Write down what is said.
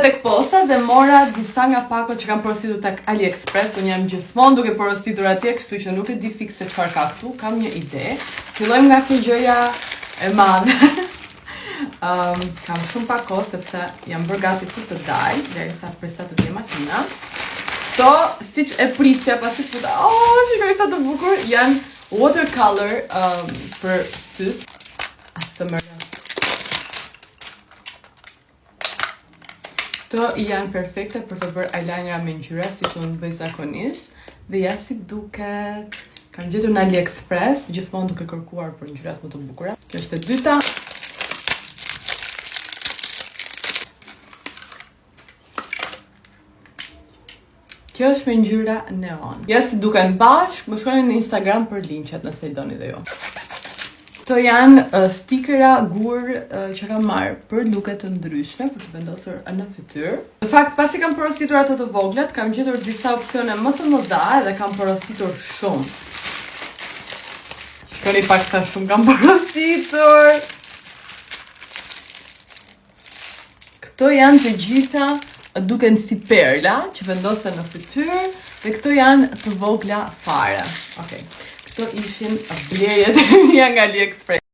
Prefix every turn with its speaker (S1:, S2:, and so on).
S1: tek posta dhe mora disa nga pakot që kam porositur tek AliExpress. Unë jam gjithmonë duke porositur atje, kështu që nuk e di fikse çfarë ka këtu. Kam një ide. Fillojmë nga kjo gjëja e madhe. Kam shumë pak kohë sepse jam bërë gati të dalj, derisa prisa të vijë makina. Këto, siç e prisja pasi futa, shikoj sa të bukur, janë watercolor për syt. Këto janë perfekte për të bërë eyelinera me ngjyra, siç unë bëj zakonisht. Dhe ja si duket. Kam gjetur në AliExpress, gjithmonë duke kërkuar për ngjyrat më të bukura. Kjo është e dyta. Kjo është me ngjyra neon. Ja si duken bashkë, më shkruani në Instagram për linkçet nëse i doni dhe ju. Këto janë stikera gur që kam marrë për luke të ndryshme, për të vendosur në fytyrë. Në fakt, pasi kam porositur ato të voglat, kam gjetur disa opsione më të mëdha dhe kam porositur shumë. Shikoni pak sa shumë kam porositur. Këto janë të gjitha duken si perla që vendosen në fytyrë dhe këto janë të vogla fare. Okej. Këto ishin blerjet e mia nga AliExpress.